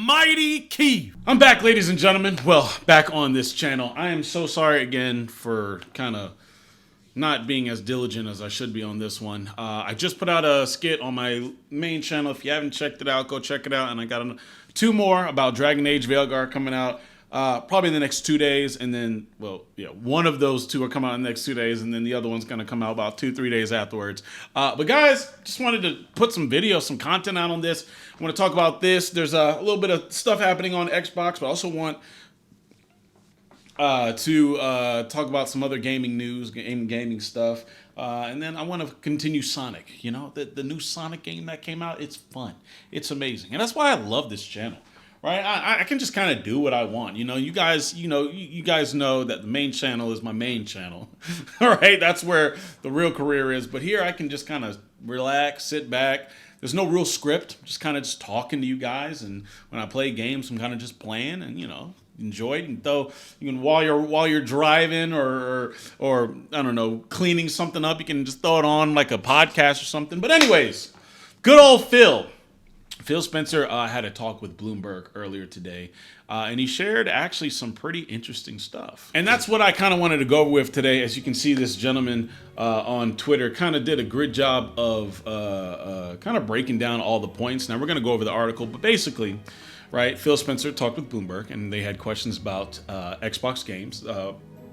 MightyKeef. I'm back, ladies and gentlemen. Well, back on this channel. I am so sorry again for kind of not being as diligent as I should be on this one. I just put out a skit on my main channel. If you haven't checked it out, go check it out. And I got two more about Dragon Age Veilguard coming out probably in the next 2 days. And then, well, yeah, one of those two are coming out in the next 2 days. And then the other one's going to come out about 2-3 days afterwards. But guys, just wanted to put some video, some content out on this. I want to talk about this. There's a little bit of stuff happening on Xbox, but I also want to talk about some other gaming news, gaming stuff. And then I want to continue Sonic. You know, the new Sonic game that came out, it's fun. It's amazing. And that's why I love this channel. Right? I can just kind of do what I want. You know, you guys know that the main channel is my main channel. All right? That's where the real career is. But here I can just kind of relax, sit back. There's no real script. I'm just kind of just talking to you guys. And when I play games, I'm kind of just playing and, you know, enjoy it. And though you can, while you're driving or I don't know, cleaning something up, you can just throw it on like a podcast or something. But anyways, good old Phil Spencer had a talk with Bloomberg earlier today, and he shared actually some pretty interesting stuff. And that's what I kind of wanted to go with today. As you can see, this gentleman on Twitter kind of did a great job of kind of breaking down all the points. Now, we're going to go over the article, but basically, right, Phil Spencer talked with Bloomberg, and they had questions about Xbox games.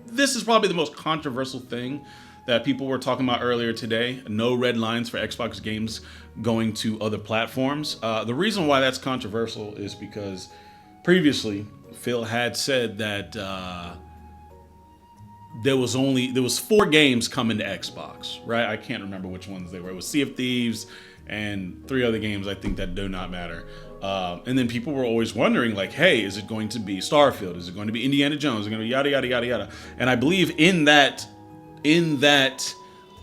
This is probably the most controversial thing that people were talking about earlier today. No red lines for Xbox games going to other platforms. The reason why that's controversial is because previously Phil had said that there was 4 games coming to Xbox, right? I can't remember which ones they were. It was Sea of Thieves and 3 other games, I think, that do not matter. And then people were always wondering, like, hey, is it going to be Starfield? Is it going to be Indiana Jones? Is it going to be yada, yada, yada, yada? And I believe in that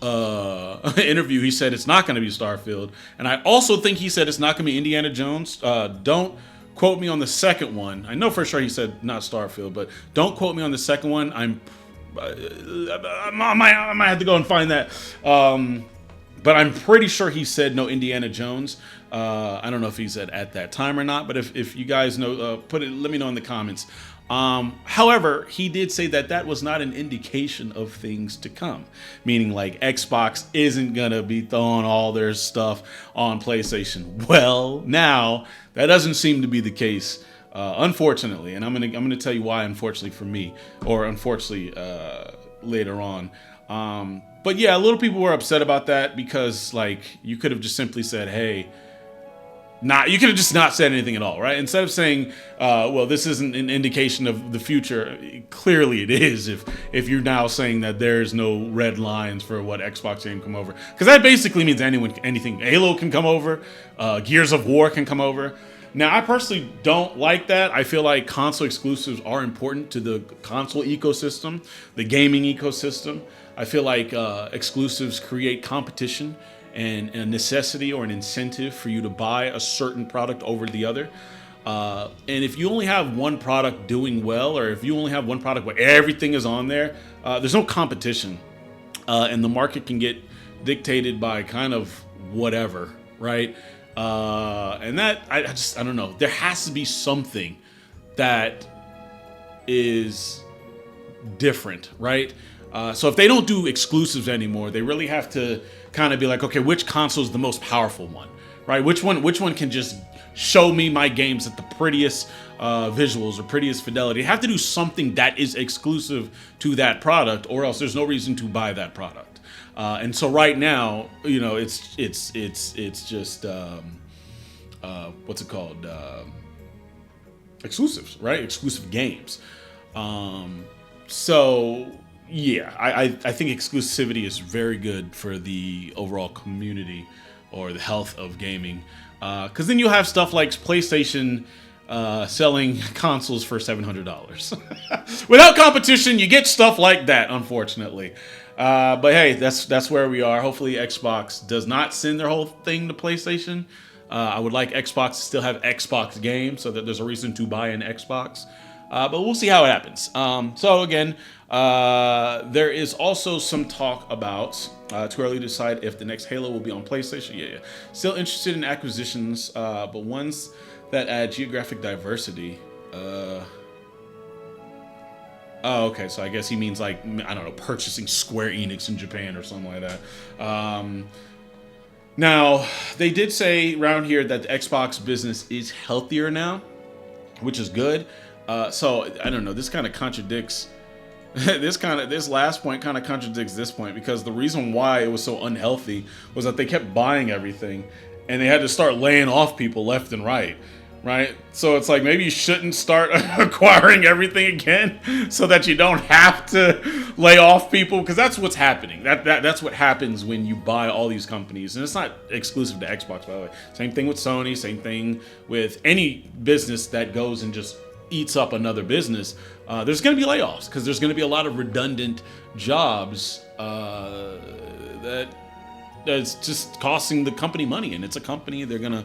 interview, he said it's not going to be Starfield. And I also think he said it's not going to be Indiana Jones. Don't quote me on the second one. I know for sure he said not Starfield, but don't quote me on the second one. I might have to go and find that. But I'm pretty sure he said no Indiana Jones. I don't know if he said at that time or not, but if you guys know, let me know in the comments. However, he did say that was not an indication of things to come, meaning like Xbox isn't gonna be throwing all their stuff on PlayStation. Well, now that doesn't seem to be the case, unfortunately, and I'm gonna tell you why, unfortunately for me, or unfortunately later on. But yeah, a little people were upset about that because like you could have just simply said, hey. You could have just not said anything at all, right? Instead of saying, well, this isn't an indication of the future, clearly it is if you're now saying that there's no red lines for what Xbox game come over. Because that basically means anything. Halo can come over, Gears of War can come over. Now, I personally don't like that. I feel like console exclusives are important to the console ecosystem, the gaming ecosystem. I feel like exclusives create competition and a necessity or an incentive for you to buy a certain product over the other. And if you only have one product doing well, or if you only have one product where everything is on there, there's no competition. And the market can get dictated by kind of whatever, right? And that, I don't know. There has to be something that is different, right? So if they don't do exclusives anymore, they really have to kind of be like, okay, which console is the most powerful one, right? Which one can just show me my games at the prettiest visuals or prettiest fidelity? They have to do something that is exclusive to that product, or else there's no reason to buy that product. And so right now, you know, it's just what's it called? Exclusives, right? Exclusive games. So. Yeah, I think exclusivity is very good for the overall community or the health of gaming. Because then you'll have stuff like PlayStation selling consoles for $700. Without competition, you get stuff like that, unfortunately. But hey, that's where we are. Hopefully Xbox does not send their whole thing to PlayStation. I would like Xbox to still have Xbox games so that there's a reason to buy an Xbox. But we'll see how it happens. So again, there is also some talk about, too early to decide if the next Halo will be on PlayStation. Yeah. Still interested in acquisitions, but ones that add geographic diversity. Oh, okay. So I guess he means like, I don't know, purchasing Square Enix in Japan or something like that. Now, they did say around here that the Xbox business is healthier now, which is good. So I don't know. This kind of contradicts this last point kind of contradicts this point, because the reason why it was so unhealthy was that they kept buying everything and they had to start laying off people left and right. Right? So it's like, maybe you shouldn't start acquiring everything again so that you don't have to lay off people, because that's what's happening. That's what happens when you buy all these companies. And it's not exclusive to Xbox, by the way. Same thing with Sony, same thing with any business that goes and just eats up another business. There's going to be layoffs, because there's going to be a lot of redundant jobs that's just costing the company money. And it's a company, they're gonna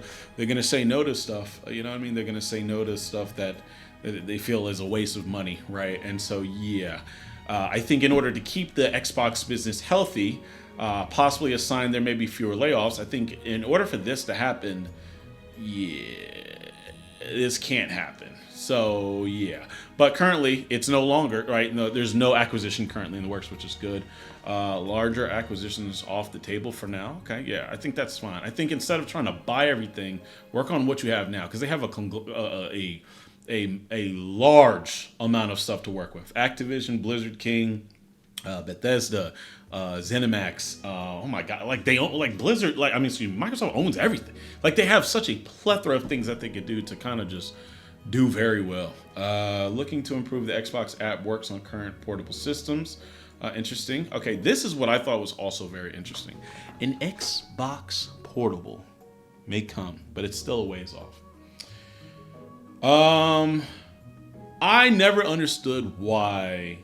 say no to stuff. You know what I mean? They're gonna say no to stuff that they feel is a waste of money, right? And so yeah, I think in order to keep the Xbox business healthy, possibly a sign there may be fewer layoffs. I think in order for this to happen, yeah, this can't happen. So yeah, but currently it's no longer, right? No, there's no acquisition currently in the works, which is good. Larger acquisitions off the table for now. Okay, yeah, I think that's fine. I think instead of trying to buy everything, work on what you have now, because they have a large amount of stuff to work with. Activision, Blizzard King, Bethesda, ZeniMax. Oh my God! Like they own, like Blizzard. Like, I mean, Microsoft owns everything. Like, they have such a plethora of things that they could do to kind of just do very well. Looking to improve the Xbox app works on current portable systems. Interesting. Okay, this is what I thought was also very interesting. An Xbox portable may come, but it's still a ways off. I never understood why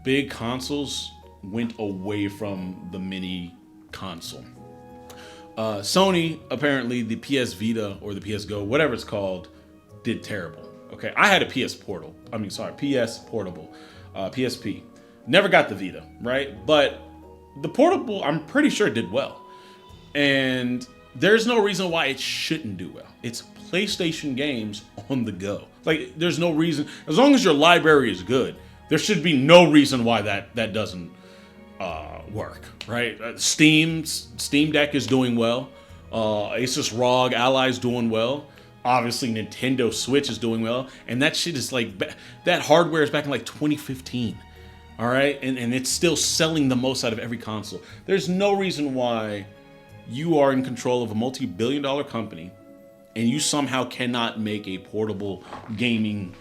big consoles went away from the mini console. Sony, apparently the PS Vita or the PS Go, whatever it's called, did terrible. Okay, I had a PS Portable. PS Portable, PSP. Never got the Vita, right? But the portable, I'm pretty sure did well. And there's no reason why it shouldn't do well. It's PlayStation games on the go. Like, there's no reason, as long as your library is good, there should be no reason why that doesn't work, right? Steam Deck is doing well. Asus ROG Ally is doing well. Obviously, Nintendo Switch is doing well. And that shit is like, that hardware is back in like 2015. All right, and it's still selling the most out of every console. There's no reason why you are in control of a multi-billion-dollar company and you somehow cannot make a portable gaming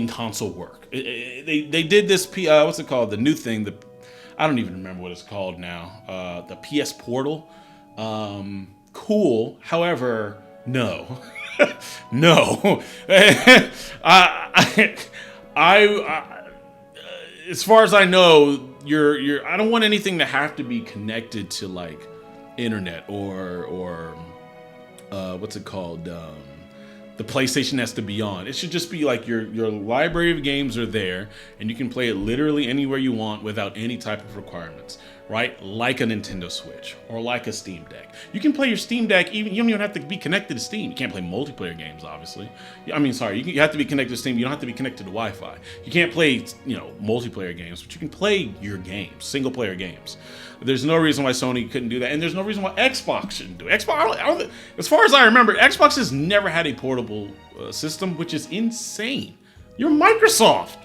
console work. They did this. What's it called? The new thing. I don't even remember what it's called now. The PS Portal. Cool. However, no, no. I as far as I know, I don't want anything to have to be connected to like internet or what's it called? The PlayStation has to be on. It should just be like your library of games are there, and you can play it literally anywhere you want without any type of requirements, right? Like a Nintendo Switch or like a Steam Deck. You can play your Steam Deck you don't even have to be connected to Steam. You can't play multiplayer games, obviously. I mean, sorry, you have to be connected to Steam. You don't have to be connected to Wi-Fi. You can't play, multiplayer games, but you can play your games, single player games. There's no reason why Sony couldn't do that, and there's no reason why Xbox shouldn't do it. As far as I remember, Xbox has never had a portable system, which is insane. You're Microsoft.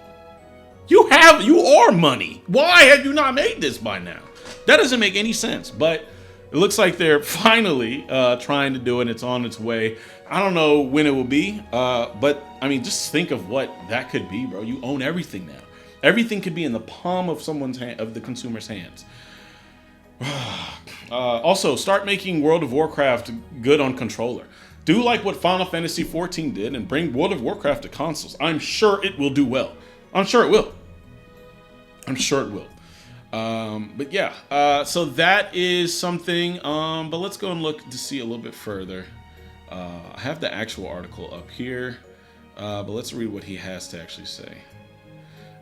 You are money. Why have you not made this by now? That doesn't make any sense, but it looks like they're finally trying to do it. It's on its way. I don't know when it will be, but I mean, just think of what that could be, bro. You own everything now. Everything could be in the palm of someone's hand, of the consumer's hands. Also, start making World of Warcraft good on controller. Do like what Final Fantasy XIV did and bring World of Warcraft to consoles. I'm sure it will do well. I'm sure it will. But yeah, so that is something. But let's go and look to see a little bit further. I have the actual article up here. But let's read what he has to actually say.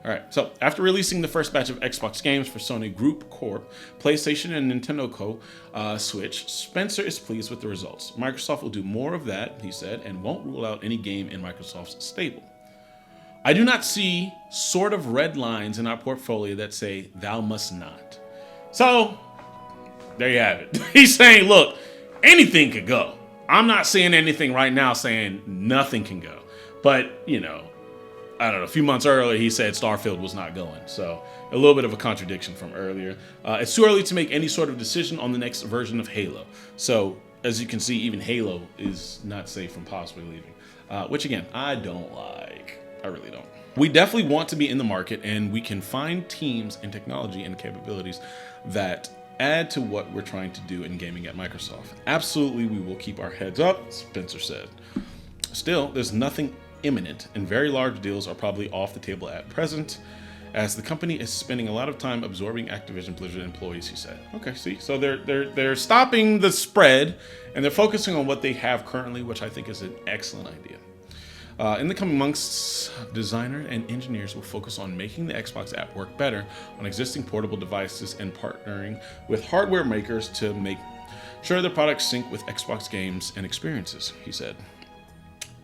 All right, so after releasing the first batch of Xbox games for Sony Group Corp, PlayStation, and Nintendo Co. Switch, Spencer is pleased with the results. Microsoft will do more of that, he said, and won't rule out any game in Microsoft's stable. I do not see sort of red lines in our portfolio that say, thou must not. So, there you have it. He's saying, look, anything could go. I'm not seeing anything right now saying nothing can go. But, you know, I don't know, a few months earlier, he said Starfield was not going. So a little bit of a contradiction from earlier. It's too early to make any sort of decision on the next version of Halo. So as you can see, even Halo is not safe from possibly leaving, which again, I don't like. I really don't. We definitely want to be in the market, and we can find teams and technology and capabilities that add to what we're trying to do in gaming at Microsoft. Absolutely, we will keep our heads up, Spencer said. Still, there's nothing imminent, and very large deals are probably off the table at present, as the company is spending a lot of time absorbing Activision Blizzard employees, he said. Okay, see, so they're stopping the spread, and they're focusing on what they have currently, which I think is an excellent idea. In the coming months, designers and engineers will focus on making the Xbox app work better on existing portable devices and partnering with hardware makers to make sure the products sync with Xbox games and experiences, he said.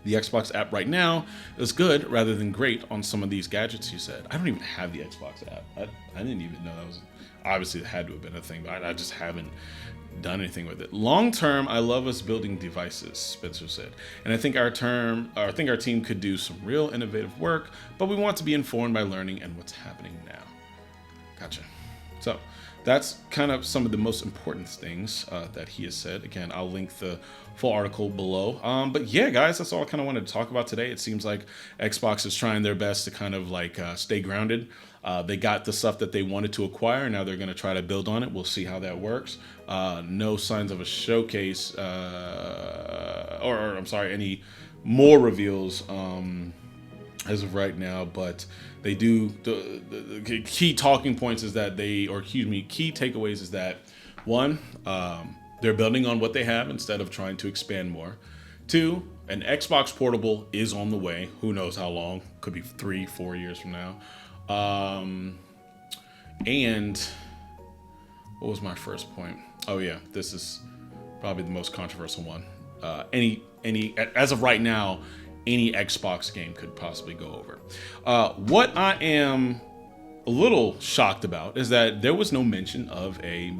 The Xbox app right now is good rather than great on some of these gadgets, he said. I don't even have the Xbox app. I didn't even know that was... Obviously, it had to have been a thing, but I just haven't done anything with it. Long term, I love us building devices, Spencer said. And I think our team could do some real innovative work, but we want to be informed by learning and what's happening now. Gotcha. So that's kind of some of the most important things that he has said. Again, I'll link the full article below. But yeah, guys, that's all I kind of wanted to talk about today. It seems like Xbox is trying their best to kind of like stay grounded. They got the stuff that they wanted to acquire. Now they're going to try to build on it. We'll see how that works. No signs of a showcase or I'm sorry, any more reveals as of right now, but they do. The key talking points is that key takeaways is that one, they're building on what they have instead of trying to expand more. Two, an Xbox Portable is on the way. Who knows how long? Could be 3-4 years from now. And what was my first point? Oh yeah, this is probably the most controversial one. As of right now, any Xbox game could possibly go over. What I am a little shocked about is that there was no mention of a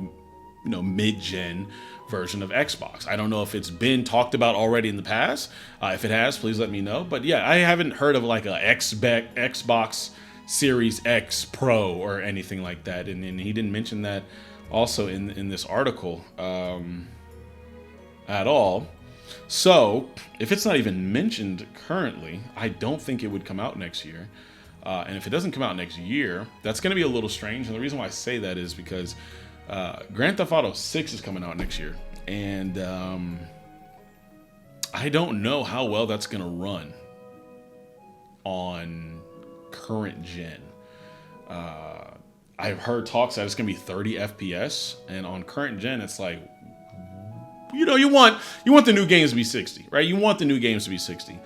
mid-gen version of Xbox. I don't know if it's been talked about already in the past. If it has, please let me know. But yeah, I haven't heard of like a Xbox Series X Pro or anything like that, and he didn't mention that also in this article at all. So if it's not even mentioned currently, I don't think it would come out next year. And if it doesn't come out next year, that's going to be a little strange. And the reason why I say that is because Grand Theft Auto 6 is coming out next year, and I don't know how well that's going to run on current gen. I've heard talks that it's going to be 30 FPS, and on current gen, it's like, you want the new games to be 60, right? You want the new games to be 60.